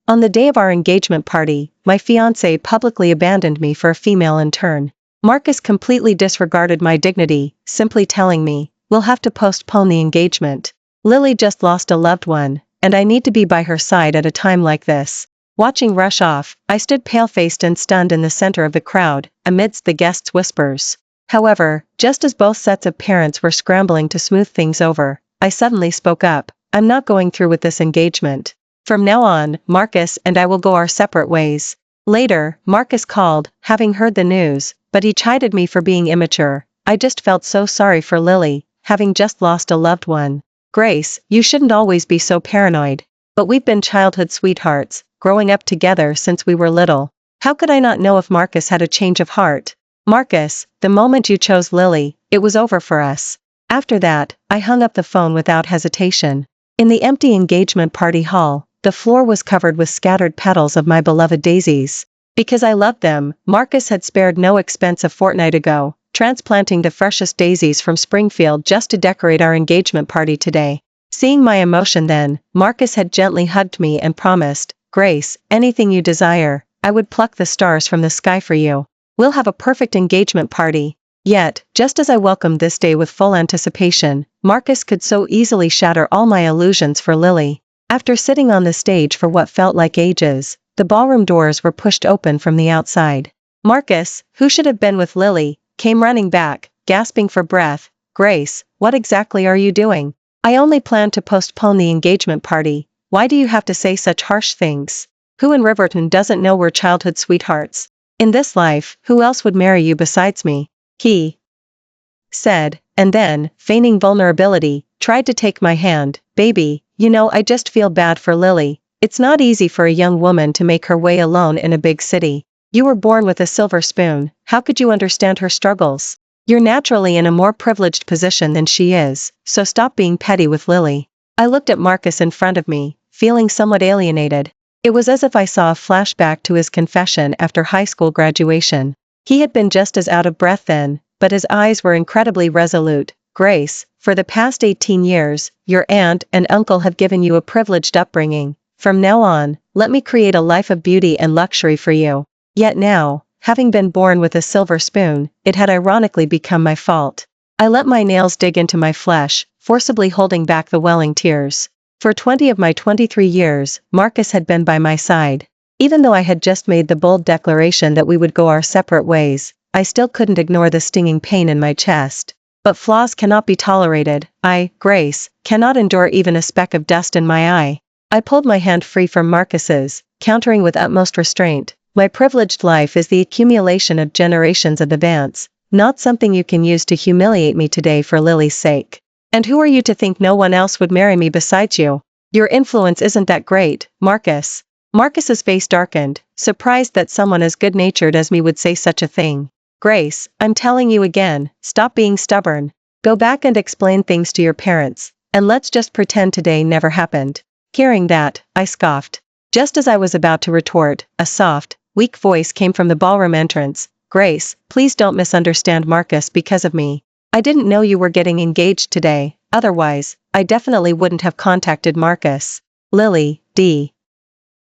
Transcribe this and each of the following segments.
On the day of our engagement party, my fiancé publicly abandoned me for a female in turn. Marcus completely disregarded my dignity, simply telling me, "We'll have to postpone the engagement. Lily just lost a loved one, and I need to be by her side at a time like this." Watching Rush off, I stood pale-faced and stunned in the center of the crowd, amidst the guests' whispers. However, just as both sets of parents were scrambling to smooth things over, I suddenly spoke up. "I'm not going through with this engagement. From now on, Marcus and I will go our separate ways." Later, Marcus called, having heard the news, but he chided me for being immature. I just felt so sorry for Lily, having just lost a loved one. "Grace, you shouldn't always be so paranoid. But we've been childhood sweethearts, growing up together since we were little. How could I not know if Marcus had a change of heart? Marcus, the moment you chose Lily, it was over for us." After that, I hung up the phone without hesitation. In the empty engagement party hall, the floor was covered with scattered petals of my beloved daisies. Because I loved them, Marcus had spared no expense a fortnight ago, transplanting the freshest daisies from Springfield just to decorate our engagement party today. Seeing my emotion then, Marcus had gently hugged me and promised, "Grace, anything you desire, I would pluck the stars from the sky for you. We'll have a perfect engagement party." Yet, just as I welcomed this day with full anticipation, Marcus could so easily shatter all my illusions for Lily. After sitting on the stage for what felt like ages, the ballroom doors were pushed open from the outside. Marcus, who should have been with Lily, came running back, gasping for breath. "Grace, what exactly are you doing? I only planned to postpone the engagement party. Why do you have to say such harsh things? Who in Riverton doesn't know we're childhood sweethearts? In this life, who else would marry you besides me?" he said, and then, feigning vulnerability, tried to take my hand. "Baby, you know I just feel bad for Lily. It's not easy for a young woman to make her way alone in a big city. You were born with a silver spoon, how could you understand her struggles? You're naturally in a more privileged position than she is, so stop being petty with Lily." I looked at Marcus in front of me, feeling somewhat alienated. It was as if I saw a flashback to his confession after high school graduation. He had been just as out of breath then, but his eyes were incredibly resolute. "Grace, for the past 18 years, your aunt and uncle have given you a privileged upbringing. From now on, let me create a life of beauty and luxury for you." Yet now, having been born with a silver spoon, it had ironically become my fault. I let my nails dig into my flesh, forcibly holding back the welling tears. For 20 of my 23 years, Marcus had been by my side. Even though I had just made the bold declaration that we would go our separate ways, I still couldn't ignore the stinging pain in my chest. But flaws cannot be tolerated. I, Grace, cannot endure even a speck of dust in my eye. I pulled my hand free from Marcus's, countering with utmost restraint. "My privileged life is the accumulation of generations of advance, not something you can use to humiliate me today for Lily's sake. And who are you to think no one else would marry me besides you? Your influence isn't that great, Marcus." Marcus's face darkened, surprised that someone as good-natured as me would say such a thing. "Grace, I'm telling you again, stop being stubborn. Go back and explain things to your parents, and let's just pretend today never happened." Hearing that, I scoffed. Just as I was about to retort, a soft, weak voice came from the ballroom entrance. "Grace, please don't misunderstand Marcus because of me. I didn't know you were getting engaged today, otherwise, I definitely wouldn't have contacted Marcus." Lily, D.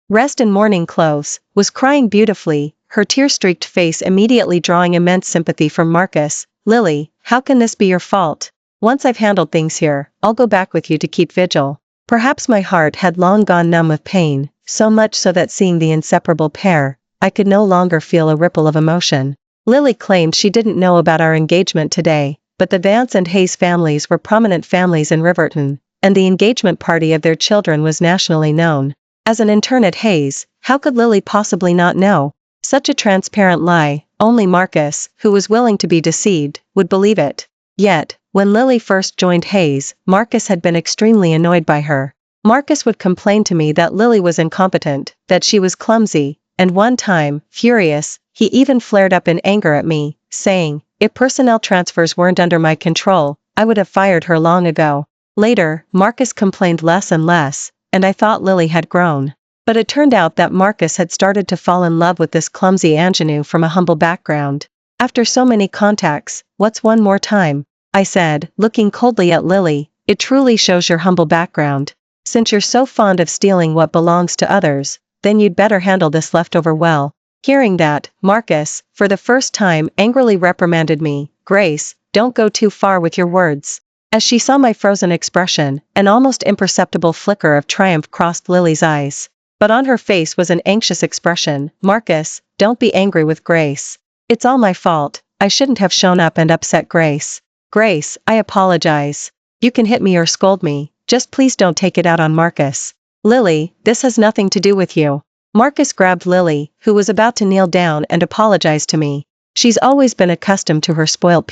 Rest in mourning clothes, was crying beautifully, her tear-streaked face immediately drawing immense sympathy from Marcus. "Lily, how can this be your fault? Once I've handled things here, I'll go back with you to keep vigil." Perhaps my heart had long gone numb with pain, so much so that seeing the inseparable pair, I could no longer feel a ripple of emotion. Lily claimed she didn't know about our engagement today, but the Vance and Hayes families were prominent families in Riverton, and the engagement party of their children was nationally known. As an intern at Hayes, how could Lily possibly not know? Such a transparent lie, only Marcus, who was willing to be deceived, would believe it. Yet, when Lily first joined Hayes, Marcus had been extremely annoyed by her. Marcus would complain to me that Lily was incompetent, that she was clumsy, and one time, furious, he even flared up in anger at me, saying, "If personnel transfers weren't under my control, I would have fired her long ago." Later, Marcus complained less and less, and I thought Lily had grown. But it turned out that Marcus had started to fall in love with this clumsy ingenue from a humble background. "After so many contacts, what's one more time?" I said, looking coldly at Lily. "It truly shows your humble background. Since you're so fond of stealing what belongs to others, then you'd better handle this leftover well. Hearing that, Marcus, for the first time, angrily reprimanded me. Grace, don't go too far with your words. As she saw my frozen expression, an almost imperceptible flicker of triumph crossed Lily's eyes. But on her face was an anxious expression. Marcus, don't be angry with Grace. It's all my fault. I shouldn't have shown up and upset Grace. Grace, I apologize. You can hit me or scold me, just please don't take it out on Marcus. Lily, this has nothing to do with you. Marcus grabbed Lily, who was about to kneel down and apologize to me. She's always been accustomed to her spoilt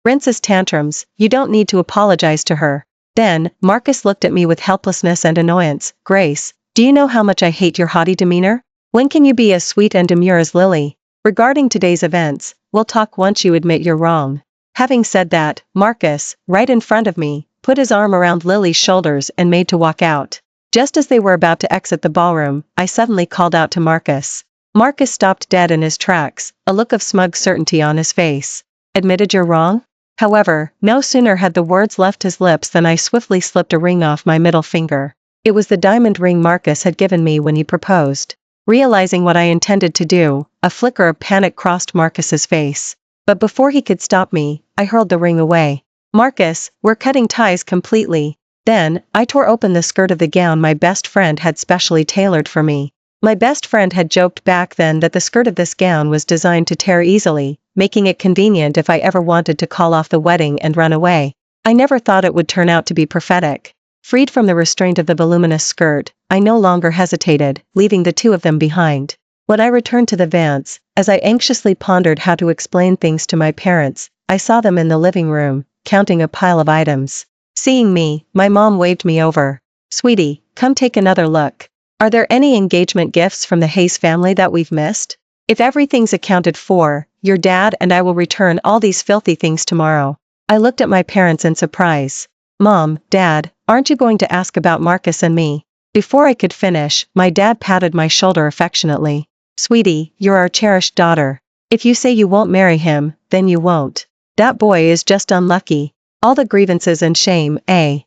Rince's tantrums, you don't need to apologize to her. Then, Marcus looked at me with helplessness and annoyance. Grace, do you know how much I hate your haughty demeanor? When can you be as sweet and demure as Lily? Regarding today's events, we'll talk once you admit you're wrong. Having said that, Marcus, right in front of me, put his arm around Lily's shoulders and made to walk out. Just as they were about to exit the ballroom, I suddenly called out to Marcus. Marcus stopped dead in his tracks, a look of smug certainty on his face. Admitted you're wrong? However, no sooner had the words left his lips than I swiftly slipped a ring off my middle finger. It was the diamond ring Marcus had given me when he proposed. Realizing what I intended to do, a flicker of panic crossed Marcus's face. But before he could stop me, I hurled the ring away. Marcus, we're cutting ties completely. Then, I tore open the skirt of the gown my best friend had specially tailored for me. My best friend had joked back then that the skirt of this gown was designed to tear easily, making it convenient if I ever wanted to call off the wedding and run away. I never thought it would turn out to be prophetic. Freed from the restraint of the voluminous skirt, I no longer hesitated, leaving the two of them behind. When I returned to the Vance, as I anxiously pondered how to explain things to my parents, I saw them in the living room, counting a pile of items. Seeing me, my mom waved me over. Sweetie, come take another look. Are there any engagement gifts from the Hayes family that we've missed? If everything's accounted for, your dad and I will return all these filthy things tomorrow. I looked at my parents in surprise. Mom, Dad, aren't you going to ask about Marcus and me? Before I could finish, my dad patted my shoulder affectionately. Sweetie, you're our cherished daughter. If you say you won't marry him, then you won't. That boy is just unlucky. All the grievances and shame, eh?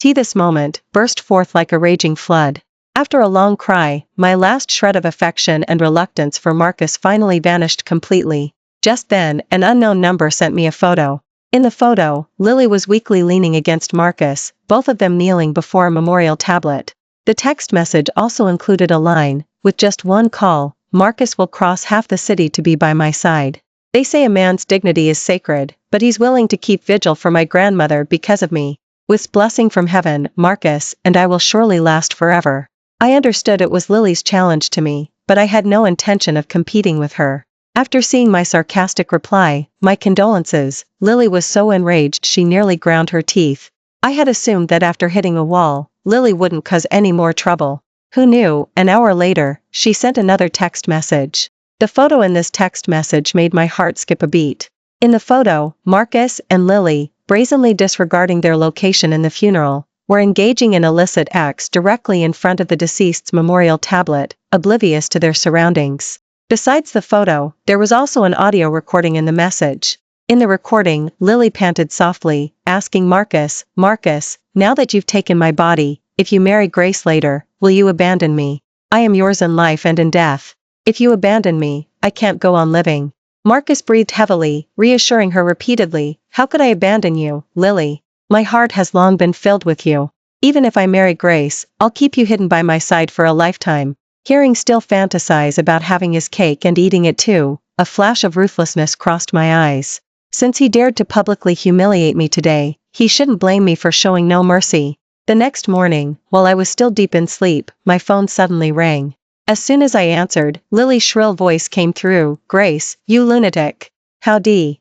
This moment burst forth like a raging flood. After a long cry, my last shred of affection and reluctance for Marcus finally vanished completely. Just then, an unknown number sent me a photo. In the photo, Lily was weakly leaning against Marcus, both of them kneeling before a memorial tablet. The text message also included a line, with just one call, Marcus will cross half the city to be by my side. They say a man's dignity is sacred, but he's willing to keep vigil for my grandmother because of me. With blessing from heaven, Marcus, and I will surely last forever. I understood it was Lily's challenge to me, but I had no intention of competing with her. After seeing my sarcastic reply, my condolences, Lily was so enraged she nearly ground her teeth. I had assumed that after hitting a wall, Lily wouldn't cause any more trouble. Who knew? An hour later, she sent another text message. The photo in this text message made my heart skip a beat. In the photo, Marcus and Lily, brazenly disregarding their location in the funeral, were engaging in illicit acts directly in front of the deceased's memorial tablet, oblivious to their surroundings. Besides the photo, there was also an audio recording in the message. In the recording, Lily panted softly, asking Marcus, Marcus, now that you've taken my body, if you marry Grace later, will you abandon me? I am yours in life and in death. If you abandon me, I can't go on living. Marcus breathed heavily, reassuring her repeatedly, how could I abandon you, Lily? My heart has long been filled with you. Even if I marry Grace, I'll keep you hidden by my side for a lifetime. Hearing still fantasize about having his cake and eating it too, a flash of ruthlessness crossed my eyes. Since he dared to publicly humiliate me today, he shouldn't blame me for showing no mercy. The next morning, while I was still deep in sleep, my phone suddenly rang. As soon as I answered, Lily's shrill voice came through, Grace, you lunatic. Howdy.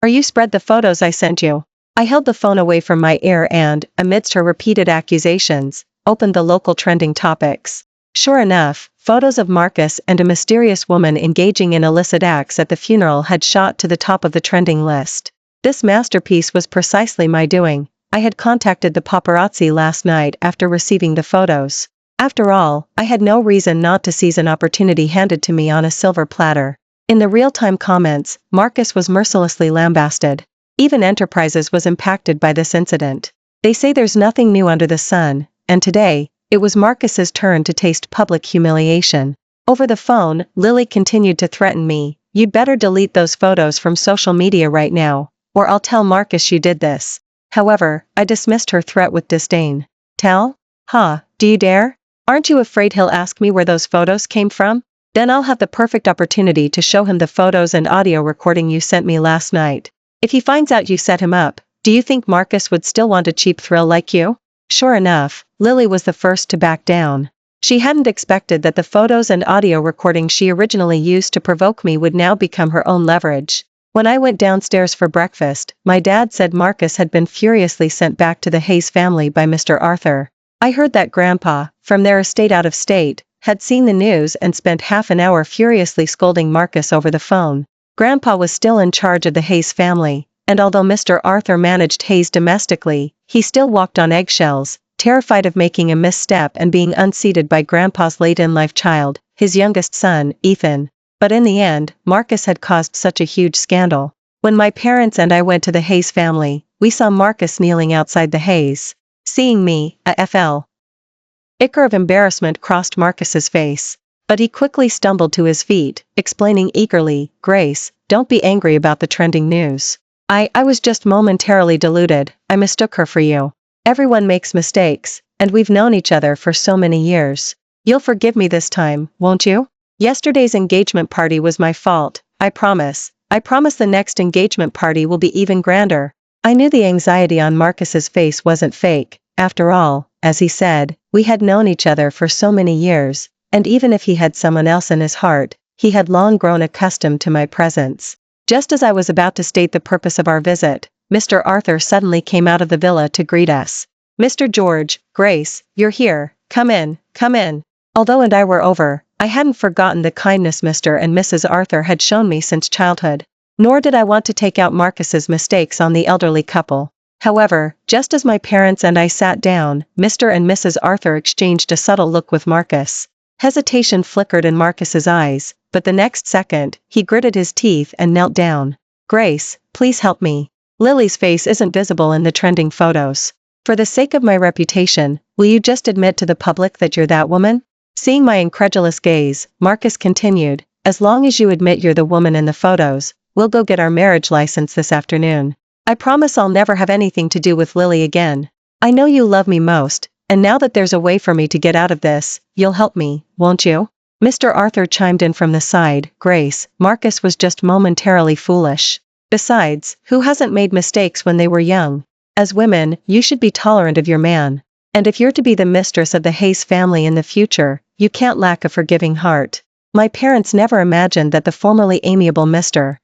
Are you spread the photos I sent you? I held the phone away from my ear and, amidst her repeated accusations, opened the local trending topics. Sure enough, photos of Marcus and a mysterious woman engaging in illicit acts at the funeral had shot to the top of the trending list. This masterpiece was precisely my doing. I had contacted the paparazzi last night after receiving the photos. After all, I had no reason not to seize an opportunity handed to me on a silver platter. In the real-time comments, Marcus was mercilessly lambasted. Even Enterprises was impacted by this incident. They say there's nothing new under the sun, and today, It was Marcus's turn to taste public humiliation. Over the phone, Lily continued to threaten me. "You'd better delete those photos from social media right now, or I'll tell Marcus you did this." However, I dismissed her threat with disdain. "Tell? Huh, do you dare? Aren't you afraid he'll ask me where those photos came from? Then I'll have the perfect opportunity to show him the photos and audio recording you sent me last night. If he finds out you set him up, do you think Marcus would still want a cheap thrill like you?" Sure enough, Lily was the first to back down. She hadn't expected that the photos and audio recording she originally used to provoke me would now become her own leverage. When I went downstairs for breakfast, my dad said Marcus had been furiously sent back to the Hayes family by Mr. Arthur. I heard that Grandpa, from their estate out of state, had seen the news and spent half an hour furiously scolding Marcus over the phone. Grandpa was still in charge of the Hayes family, and although Mr. Arthur managed Hayes domestically, he still walked on eggshells, terrified of making a misstep and being unseated by Grandpa's late-in-life child, his youngest son, Ethan. But in the end, Marcus had caused such a huge scandal. When my parents and I went to the Hayes family, we saw Marcus kneeling outside the Hayes. Seeing me, a flicker of embarrassment crossed Marcus's face. But he quickly stumbled to his feet, explaining eagerly, "Grace, don't be angry about the trending news. I was just momentarily deluded. I mistook her for you. Everyone makes mistakes, and we've known each other for so many years. You'll forgive me this time, won't you? Yesterday's engagement party was my fault, I promise. I promise the next engagement party will be even grander." I knew the anxiety on Marcus's face wasn't fake. After all, as he said, we had known each other for so many years, and even if he had someone else in his heart, he had long grown accustomed to my presence. Just as I was about to state the purpose of our visit, Mr. Arthur suddenly came out of the villa to greet us. "Mr. George, Grace, you're here, come in, come in." Although and I were over, I hadn't forgotten the kindness Mr. and Mrs. Arthur had shown me since childhood. Nor did I want to take out Marcus's mistakes on the elderly couple. However, just as my parents and I sat down, Mr. and Mrs. Arthur exchanged a subtle look with Marcus. Hesitation flickered in Marcus's eyes, but the next second, he gritted his teeth and knelt down. "Grace, please help me. Lily's face isn't visible in the trending photos. For the sake of my reputation, will you just admit to the public that you're that woman?" Seeing my incredulous gaze, Marcus continued, "As long as you admit you're the woman in the photos, we'll go get our marriage license this afternoon. I promise I'll never have anything to do with Lily again. I know you love me most, and now that there's a way for me to get out of this, you'll help me, won't you?" Mr. Arthur chimed in from the side. "Grace, Marcus was just momentarily foolish. Besides, who hasn't made mistakes when they were young? As women, you should be tolerant of your man. And if you're to be the mistress of the Hayes family in the future, you can't lack a forgiving heart." My parents never imagined that the formerly amiable Mr.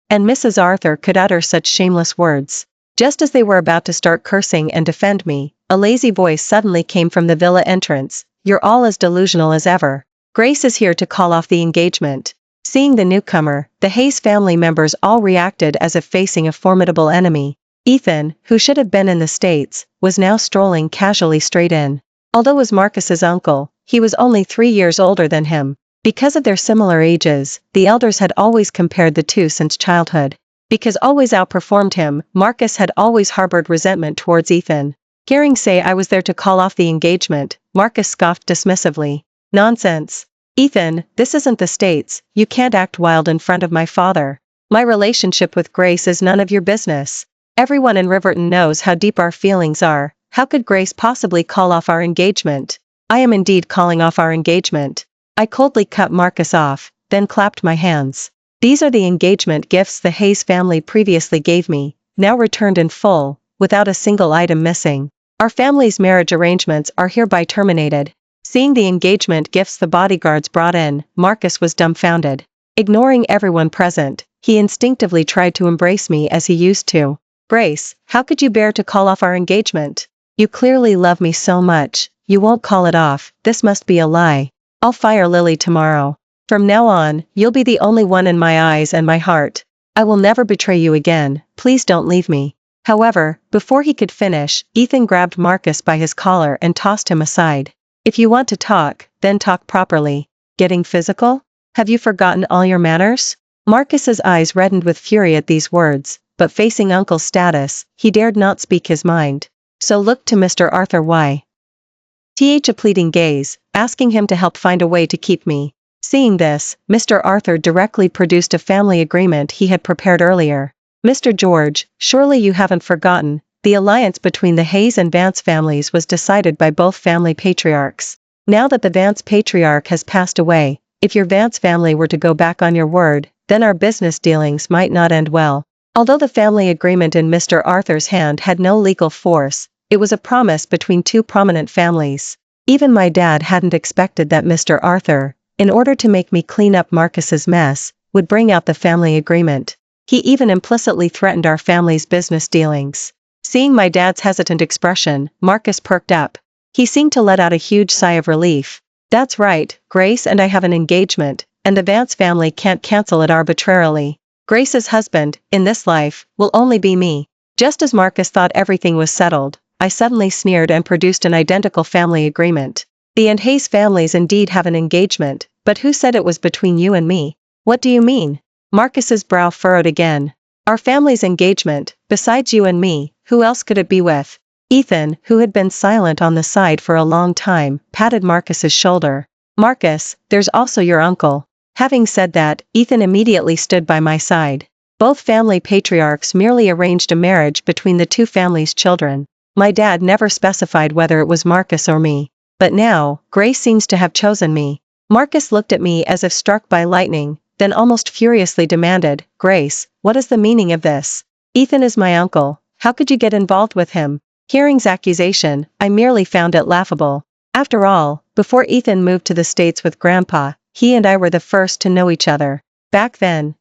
and Mrs. Arthur could utter such shameless words. Just as they were about to start cursing and defend me, a lazy voice suddenly came from the villa entrance. "You're all as delusional as ever. Grace is here to call off the engagement." Seeing the newcomer, the Hayes family members all reacted as if facing a formidable enemy. Ethan, who should have been in the States, was now strolling casually straight in. Although as Marcus's uncle, he was only 3 years older than him. Because of their similar ages, the elders had always compared the two since childhood. Because always outperformed him, Marcus had always harbored resentment towards Ethan. Hearing say I was there to call off the engagement, Marcus scoffed dismissively. "Nonsense. Ethan, this isn't the States, you can't act wild in front of my father. My relationship with Grace is none of your business. Everyone in Riverton knows how deep our feelings are. How could Grace possibly call off our engagement?" "I am indeed calling off our engagement." I coldly cut Marcus off, then clapped my hands. "These are the engagement gifts the Hayes family previously gave me, now returned in full, without a single item missing. Our family's marriage arrangements are hereby terminated." Seeing the engagement gifts the bodyguards brought in, Marcus was dumbfounded. Ignoring everyone present, he instinctively tried to embrace me as he used to. "Grace, how could you bear to call off our engagement? You clearly love me so much, you won't call it off. This must be a lie. I'll fire Lily tomorrow. From now on, you'll be the only one in my eyes and my heart. I will never betray you again, please don't leave me." However, before he could finish, Ethan grabbed Marcus by his collar and tossed him aside. "If you want to talk, then talk properly. Getting physical? Have you forgotten all your manners?" Marcus's eyes reddened with fury at these words, but facing Uncle's status, he dared not speak his mind. So looked to Mr. Arthur. "Why? A pleading gaze, asking him to help find a way to keep me. Seeing this, Mr. Arthur directly produced a family agreement he had prepared earlier. Mr. George, surely you haven't forgotten, the alliance between the Hayes and Vance families was decided by both family patriarchs. Now that the Vance patriarch has passed away, if your Vance family were to go back on your word, then our business dealings might not end well. Although the family agreement in Mr. Arthur's hand had no legal force, it was a promise between two prominent families. Even my dad hadn't expected that Mr. Arthur, in order to make me clean up Marcus's mess, would bring out the family agreement. He even implicitly threatened our family's business dealings. Seeing my dad's hesitant expression, Marcus perked up. He seemed to let out a huge sigh of relief. That's right, Grace and I have an engagement, and the Vance family can't cancel it arbitrarily. Grace's husband, in this life, will only be me. Just as Marcus thought everything was settled, I suddenly sneered and produced an identical family agreement. The and Hayes families indeed have an engagement, but who said it was between you and me? What do you mean? Marcus's brow furrowed again. Our family's engagement, besides you and me, who else could it be with? Ethan, who had been silent on the side for a long time, patted Marcus's shoulder. Marcus, there's also your uncle. Having said that, Ethan immediately stood by my side. Both family patriarchs merely arranged a marriage between the two families' children. My dad never specified whether it was Marcus or me. But now, Grace seems to have chosen me. Marcus looked at me as if struck by lightning, then almost furiously demanded, Grace, what is the meaning of this? Ethan is my uncle, how could you get involved with him? Hearing's accusation, I merely found it laughable. After all, before Ethan moved to the States with Grandpa, he and I were the first to know each other. Back then,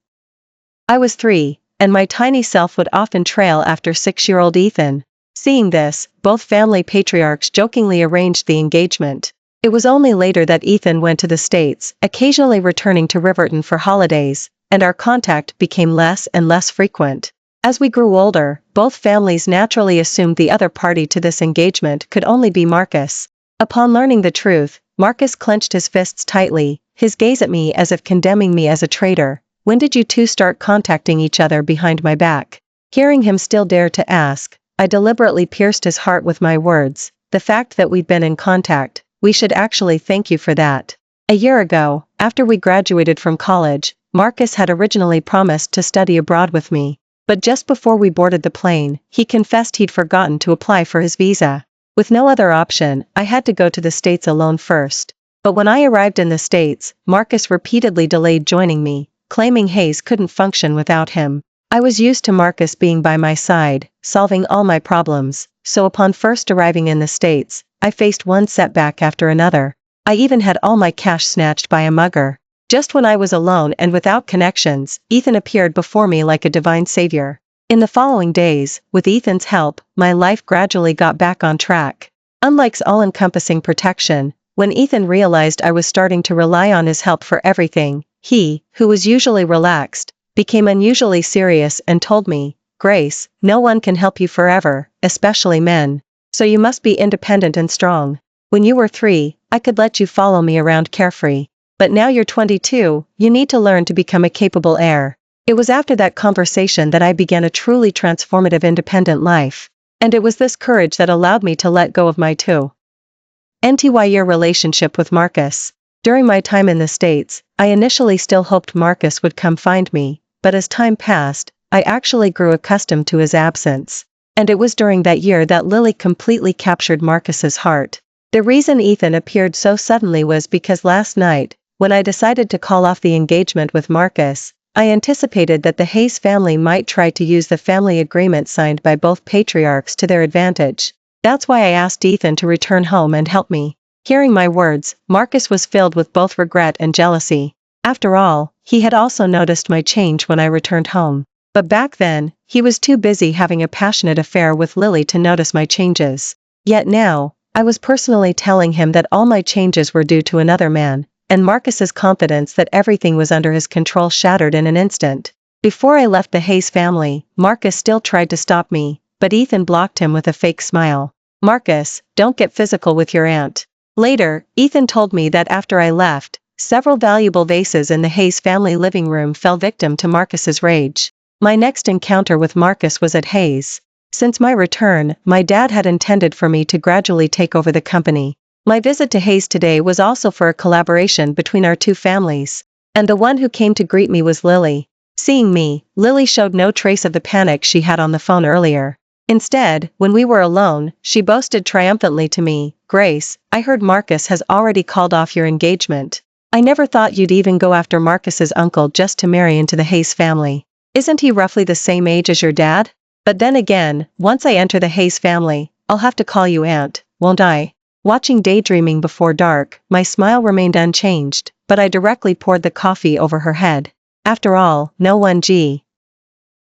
I was 3, and my tiny self would often trail after 6-year-old Ethan. Seeing this, both family patriarchs jokingly arranged the engagement. It was only later that Ethan went to the States, occasionally returning to Riverton for holidays, and our contact became less and less frequent. As we grew older, both families naturally assumed the other party to this engagement could only be Marcus. Upon learning the truth, Marcus clenched his fists tightly, his gaze at me as if condemning me as a traitor. When did you two start contacting each other behind my back? Hearing him still dare to ask, I deliberately pierced his heart with my words. The fact that we'd been in contact, we should actually thank you for that. A year ago, after we graduated from college, Marcus had originally promised to study abroad with me. But just before we boarded the plane, he confessed he'd forgotten to apply for his visa. With no other option, I had to go to the States alone first. But when I arrived in the States, Marcus repeatedly delayed joining me, claiming Hayes couldn't function without him. I was used to Marcus being by my side, solving all my problems, so upon first arriving in the States, I faced one setback after another. I even had all my cash snatched by a mugger. Just when I was alone and without connections, Ethan appeared before me like a divine savior. In the following days, with Ethan's help, my life gradually got back on track. Unlike all-encompassing protection, when Ethan realized I was starting to rely on his help for everything, he, who was usually relaxed, became unusually serious and told me, Grace, no one can help you forever, especially men. So you must be independent and strong. When you were 3, I could let you follow me around carefree. But now you're 22, you need to learn to become a capable heir. It was after that conversation that I began a truly transformative independent life. And it was this courage that allowed me to let go of my 2-year relationship with Marcus. During my time in the States, I initially still hoped Marcus would come find me, but as time passed, I actually grew accustomed to his absence. And it was during that year that Lily completely captured Marcus's heart. The reason Ethan appeared so suddenly was because last night, when I decided to call off the engagement with Marcus, I anticipated that the Hayes family might try to use the family agreement signed by both patriarchs to their advantage. That's why I asked Ethan to return home and help me. Hearing my words, Marcus was filled with both regret and jealousy. After all, he had also noticed my change when I returned home. But back then, he was too busy having a passionate affair with Lily to notice my changes. Yet now, I was personally telling him that all my changes were due to another man, and Marcus's confidence that everything was under his control shattered in an instant. Before I left the Hayes family, Marcus still tried to stop me, but Ethan blocked him with a fake smile. Marcus, don't get physical with your aunt. Later, Ethan told me that after I left, several valuable vases in the Hayes family living room fell victim to Marcus's rage. My next encounter with Marcus was at Hayes. Since my return, my dad had intended for me to gradually take over the company. My visit to Hayes today was also for a collaboration between our two families. And the one who came to greet me was Lily. Seeing me, Lily showed no trace of the panic she had on the phone earlier. Instead, when we were alone, she boasted triumphantly to me, "Grace, I heard Marcus has already called off your engagement. I never thought you'd even go after Marcus's uncle just to marry into the Hayes family. Isn't he roughly the same age as your dad? But then again, once I enter the Hayes family, I'll have to call you aunt, won't I?" Watching Daydreaming Before Dark, my smile remained unchanged, but I directly poured the coffee over her head. After all, no one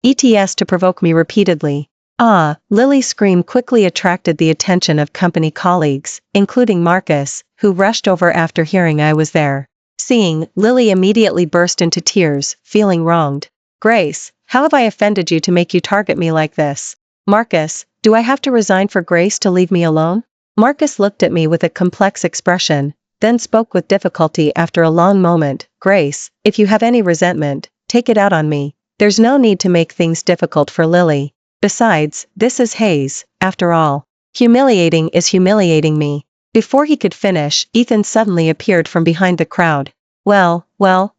ETS to provoke me repeatedly. "Ah!" Lily's scream quickly attracted the attention of company colleagues, including Marcus, who rushed over after hearing I was there. Seeing Lily immediately burst into tears, feeling wronged. "Grace, how have I offended you to make you target me like this? Marcus, do I have to resign for Grace to leave me alone?" Marcus looked at me with a complex expression, then spoke with difficulty after a long moment. "Grace, if you have any resentment, take it out on me. There's no need to make things difficult for Lily. Besides, this is Hayes, after all. Humiliating is humiliating me." Before he could finish, Ethan suddenly appeared from behind the crowd. Well,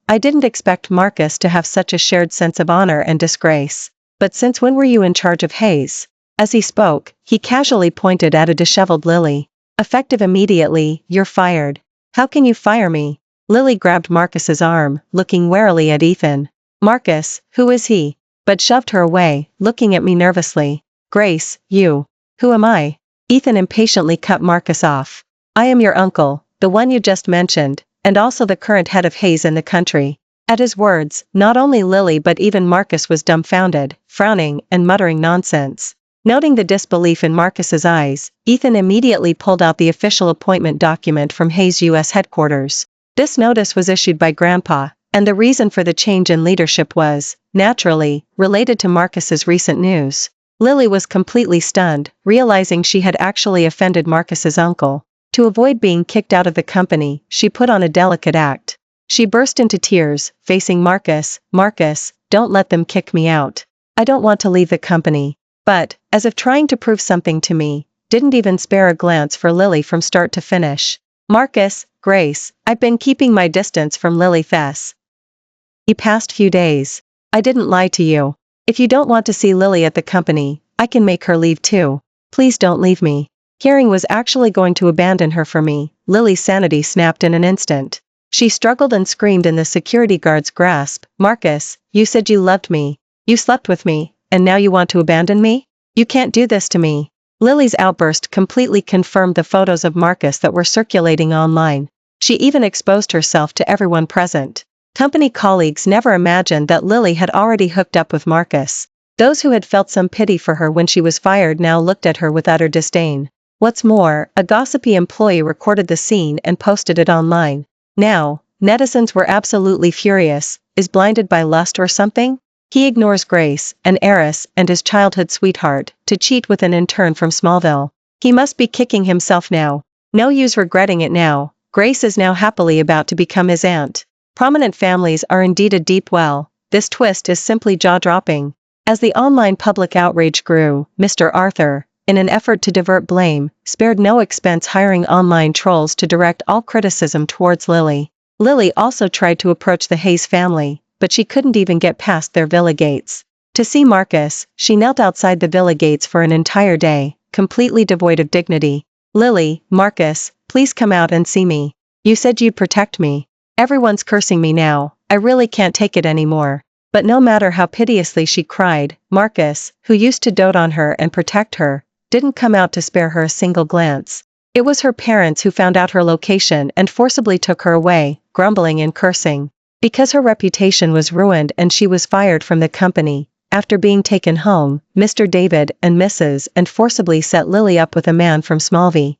I didn't expect Marcus to have such a shared sense of honor and disgrace. But since when were you in charge of Hayes? As he spoke, he casually pointed at a disheveled Lily. "Effective immediately, you're fired." "How can you fire me?" Lily grabbed Marcus's arm, looking warily at Ethan. "Marcus, who is he?" But shoved her away, looking at me nervously. "Grace, you. Who am I?" Ethan impatiently cut Marcus off. "I am your uncle, the one you just mentioned, and also the current head of Hayes in the country." At his words, not only Lily but even Marcus was dumbfounded, frowning and muttering nonsense. Noting the disbelief in Marcus's eyes, Ethan immediately pulled out the official appointment document from Hayes' U.S. headquarters. This notice was issued by Grandpa, and the reason for the change in leadership was, naturally, related to Marcus's recent news. Lily was completely stunned, realizing she had actually offended Marcus's uncle. To avoid being kicked out of the company, she put on a delicate act. She burst into tears, facing Marcus. "Marcus, don't let them kick me out. I don't want to leave the company." But, as if trying to prove something to me, didn't even spare a glance for Lily from start to finish. "Marcus, Grace, I've been keeping my distance from Lily the past few days. I didn't lie to you. If you don't want to see Lily at the company, I can make her leave too. Please don't leave me." Hearing was actually going to abandon her for me, Lily's sanity snapped in an instant. She struggled and screamed in the security guard's grasp. "Marcus, you said you loved me. You slept with me, and now you want to abandon me? You can't do this to me." Lily's outburst completely confirmed the photos of Marcus that were circulating online. She even exposed herself to everyone present. Company colleagues never imagined that Lily had already hooked up with Marcus. Those who had felt some pity for her when she was fired now looked at her with utter disdain. What's more, a gossipy employee recorded the scene and posted it online. Now, netizens were absolutely furious. Is blinded by lust or something? He ignores Grace, an heiress and his childhood sweetheart, to cheat with an intern from Smallville. He must be kicking himself now. No use regretting it now. Grace is now happily about to become his aunt. Prominent families are indeed a deep well. This twist is simply jaw-dropping. As the online public outrage grew, Mr. Arthur, in an effort to divert blame, spared no expense hiring online trolls to direct all criticism towards Lily. Lily also tried to approach the Hayes family, but she couldn't even get past their villa gates. To see Marcus, she knelt outside the villa gates for an entire day, completely devoid of dignity. "Lily, Marcus, please come out and see me. You said you'd protect me. Everyone's cursing me now. I really can't take it anymore." But no matter how piteously she cried, Marcus, who used to dote on her and protect her, didn't come out to spare her a single glance. It was her parents who found out her location and forcibly took her away, grumbling and cursing. Because her reputation was ruined and she was fired from the company, after being taken home, Mr. David and Mrs. and forcibly set Lily up with a man from Smallville.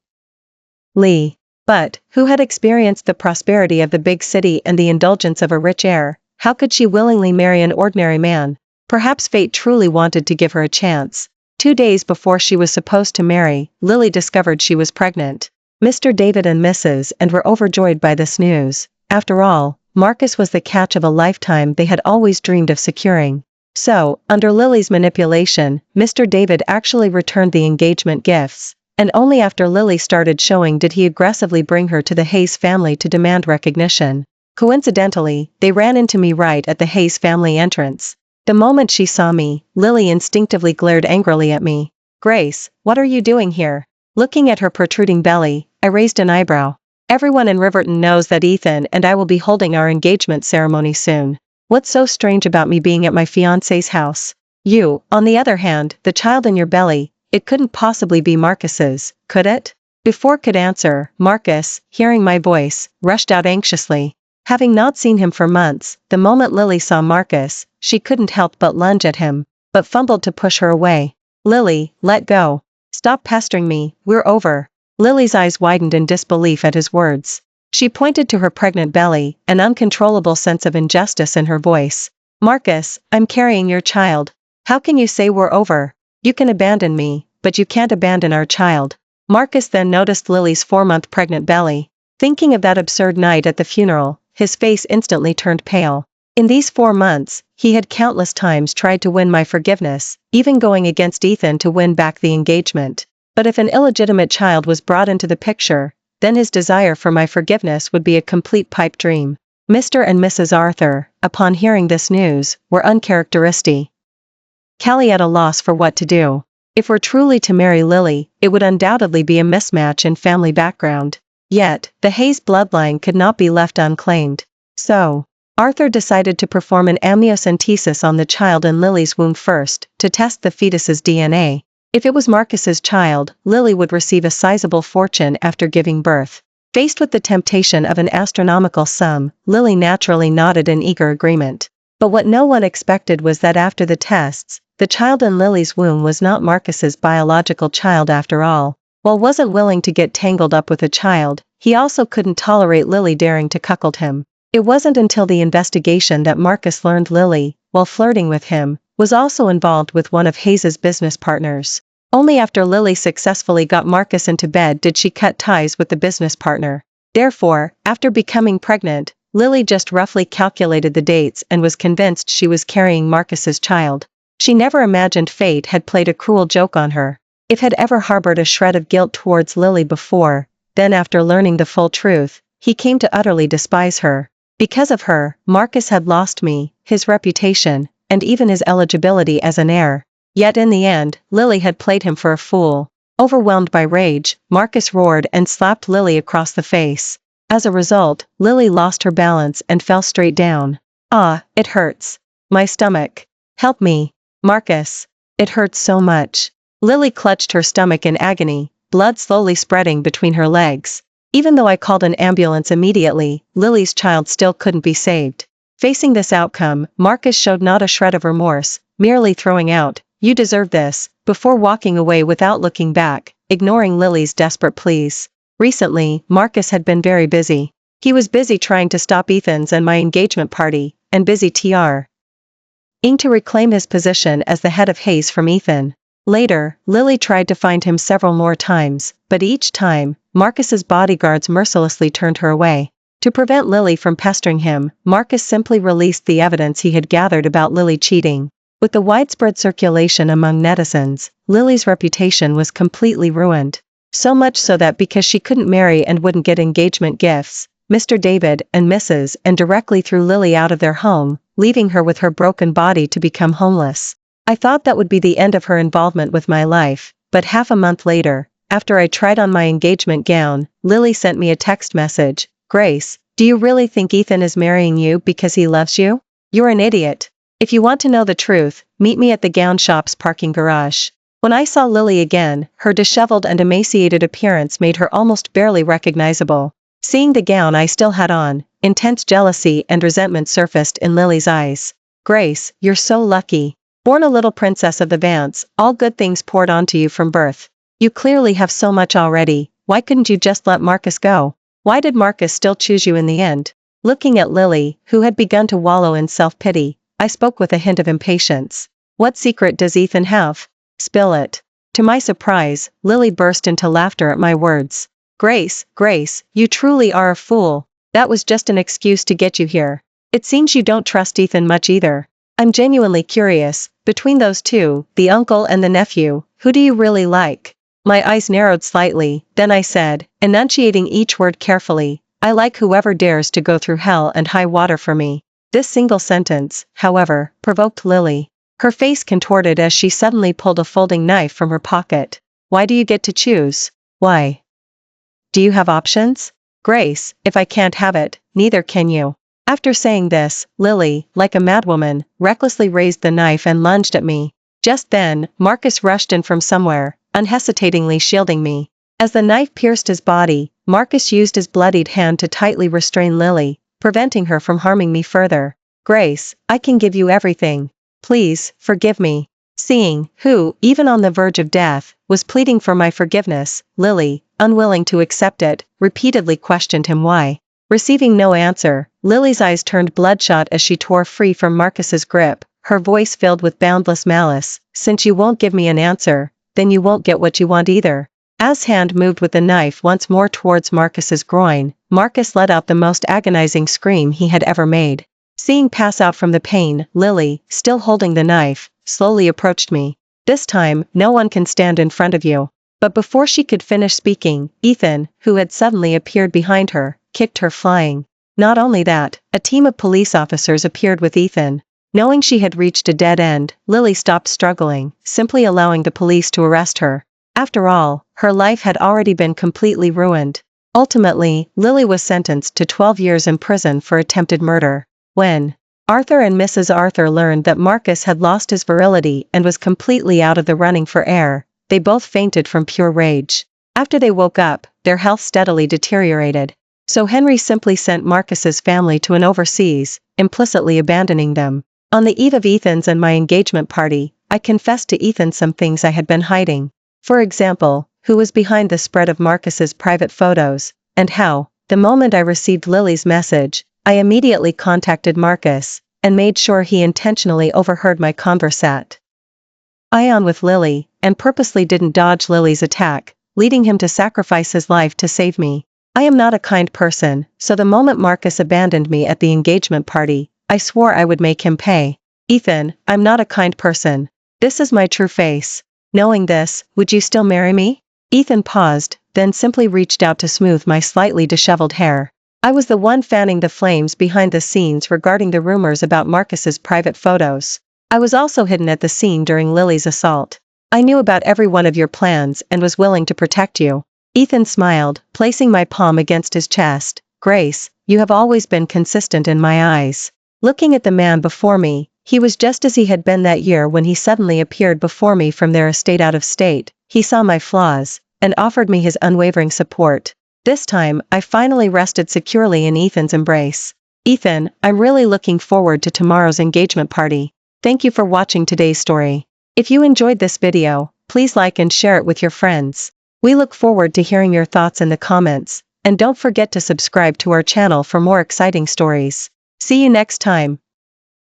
Lee. But, who had experienced the prosperity of the big city and the indulgence of a rich heir, how could she willingly marry an ordinary man? Perhaps fate truly wanted to give her a chance. 2 days before she was supposed to marry, Lily discovered she was pregnant. Mr. David and Mrs. and were overjoyed by this news. After all, Marcus was the catch of a lifetime they had always dreamed of securing. So, under Lily's manipulation, Mr. David actually returned the engagement gifts, and only after Lily started showing did he aggressively bring her to the Hayes family to demand recognition. Coincidentally, they ran into me right at the Hayes family entrance. The moment she saw me, Lily instinctively glared angrily at me. "Grace, what are you doing here?" Looking at her protruding belly, I raised an eyebrow. "Everyone in Riverton knows that Ethan and I will be holding our engagement ceremony soon. What's so strange about me being at my fiancé's house? You, on the other hand, the child in your belly, it couldn't possibly be Marcus's, could it?" Before could answer, Marcus, hearing my voice, rushed out anxiously. Having not seen him for months, the moment Lily saw Marcus, she couldn't help but lunge at him, but fumbled to push her away. "Lily, let go. Stop pestering me, we're over." Lily's eyes widened in disbelief at his words. She pointed to her pregnant belly, an uncontrollable sense of injustice in her voice. "Marcus, I'm carrying your child. How can you say we're over? You can abandon me, but you can't abandon our child." Marcus then noticed Lily's 4-month pregnant belly. Thinking of that absurd night at the funeral, his face instantly turned pale. In these 4 months, he had countless times tried to win my forgiveness, even going against Ethan to win back the engagement. But if an illegitimate child was brought into the picture, then his desire for my forgiveness would be a complete pipe dream. Mr. and Mrs. Arthur, upon hearing this news, were uncharacteristically at a loss for what to do. If we're truly to marry Lily, it would undoubtedly be a mismatch in family background. Yet, the Hayes bloodline could not be left unclaimed. So, Arthur decided to perform an amniocentesis on the child in Lily's womb first, to test the fetus's DNA. If it was Marcus's child, Lily would receive a sizable fortune after giving birth. Faced with the temptation of an astronomical sum, Lily naturally nodded in eager agreement. But what no one expected was that after the tests, the child in Lily's womb was not Marcus's biological child after all. While wasn't willing to get tangled up with a child, he also couldn't tolerate Lily daring to cuckold him. It wasn't until the investigation that Marcus learned Lily, while flirting with him, was also involved with one of Hayes's business partners. Only after Lily successfully got Marcus into bed did she cut ties with the business partner. Therefore, after becoming pregnant, Lily just roughly calculated the dates and was convinced she was carrying Marcus's child. She never imagined fate had played a cruel joke on her. If had ever harbored a shred of guilt towards Lily before, then after learning the full truth, he came to utterly despise her. Because of her, Marcus had lost me, his reputation, and even his eligibility as an heir. Yet in the end, Lily had played him for a fool. Overwhelmed by rage, Marcus roared and slapped Lily across the face. As a result, Lily lost her balance and fell straight down. "Ah, it hurts. My stomach. Help me. Marcus. It hurts so much." Lily clutched her stomach in agony, blood slowly spreading between her legs. Even though I called an ambulance immediately, Lily's child still couldn't be saved. Facing this outcome, Marcus showed not a shred of remorse, merely throwing out, "You deserve this," before walking away without looking back, ignoring Lily's desperate pleas. Recently, Marcus had been very busy. He was busy trying to stop Ethan's and my engagement party, and busy trying to reclaim his position as the head of Hayes from Ethan. Later, Lily tried to find him several more times, but each time, Marcus's bodyguards mercilessly turned her away. To prevent Lily from pestering him, Marcus simply released the evidence he had gathered about Lily cheating. With the widespread circulation among netizens, Lily's reputation was completely ruined. So much so that because she couldn't marry and wouldn't get engagement gifts, Mr. David and Mrs. and directly threw Lily out of their home, leaving her with her broken body to become homeless. I thought that would be the end of her involvement with my life, but half a month later, after I tried on my engagement gown, Lily sent me a text message. "Grace, do you really think Ethan is marrying you because he loves you? You're an idiot. If you want to know the truth, meet me at the gown shop's parking garage." When I saw Lily again, her disheveled and emaciated appearance made her almost barely recognizable. Seeing the gown I still had on, intense jealousy and resentment surfaced in Lily's eyes. "Grace, you're so lucky. Born a little princess of the Vance, all good things poured onto you from birth. You clearly have so much already. Why couldn't you just let Marcus go? Why did Marcus still choose you in the end?" Looking at Lily, who had begun to wallow in self-pity, I spoke with a hint of impatience. "What secret does Ethan have? Spill it." To my surprise, Lily burst into laughter at my words. Grace, you truly are a fool. That was just an excuse to get you here. It seems you don't trust Ethan much either. I'm genuinely curious, between those two, the uncle and the nephew, who do you really like?" My eyes narrowed slightly, then I said, enunciating each word carefully, I like whoever dares to go through hell and high water for me. This single sentence, however, provoked Lily. Her face contorted as she suddenly pulled a folding knife from her pocket. Why do you get to choose? Why? Do you have options? Grace, if I can't have it, neither can you. After saying this, Lily, like a madwoman, recklessly raised the knife and lunged at me. Just then, Marcus rushed in from somewhere, unhesitatingly shielding me. As the knife pierced his body, Marcus used his bloodied hand to tightly restrain Lily, preventing her from harming me further. Grace, I can give you everything. Please, forgive me. Seeing, who, even on the verge of death, was pleading for my forgiveness, Lily, unwilling to accept it, repeatedly questioned him why. Receiving no answer, Lily's eyes turned bloodshot as she tore free from Marcus's grip, her voice filled with boundless malice. Since you won't give me an answer, then you won't get what you want either. As hand moved with the knife once more towards Marcus's groin, Marcus let out the most agonizing scream he had ever made. Seeing pass out from the pain, Lily, still holding the knife, slowly approached me. This time, no one can stand in front of you. But before she could finish speaking, Ethan, who had suddenly appeared behind her, kicked her flying. Not only that, a team of police officers appeared with Ethan. Knowing she had reached a dead end, Lily stopped struggling, simply allowing the police to arrest her. After all, her life had already been completely ruined. Ultimately, Lily was sentenced to 12 years in prison for attempted murder. When Arthur and Mrs. Arthur learned that Marcus had lost his virility and was completely out of the running for heir, they both fainted from pure rage. After they woke up, their health steadily deteriorated. So Henry simply sent Marcus's family to an overseas, implicitly abandoning them. On the eve of Ethan's and my engagement party, I confessed to Ethan some things I had been hiding. For example, who was behind the spread of Marcus's private photos, and how, the moment I received Lily's message, I immediately contacted Marcus, and made sure he intentionally overheard my conversation with Lily, and purposely didn't dodge Lily's attack, leading him to sacrifice his life to save me. I am not a kind person, so the moment Marcus abandoned me at the engagement party, I swore I would make him pay. Ethan, I'm not a kind person. This is my true face. Knowing this, would you still marry me? Ethan paused, then simply reached out to smooth my slightly disheveled hair. I was the one fanning the flames behind the scenes regarding the rumors about Marcus's private photos. I was also hidden at the scene during Lily's assault. I knew about every one of your plans and was willing to protect you. Ethan smiled, placing my palm against his chest. Grace, you have always been consistent in my eyes. Looking at the man before me, he was just as he had been that year when he suddenly appeared before me from their estate out of state. He saw my flaws, and offered me his unwavering support. This time, I finally rested securely in Ethan's embrace. Ethan, I'm really looking forward to tomorrow's engagement party. Thank you for watching today's story. If you enjoyed this video, please like and share it with your friends. We look forward to hearing your thoughts in the comments, and don't forget to subscribe to our channel for more exciting stories. See you next time.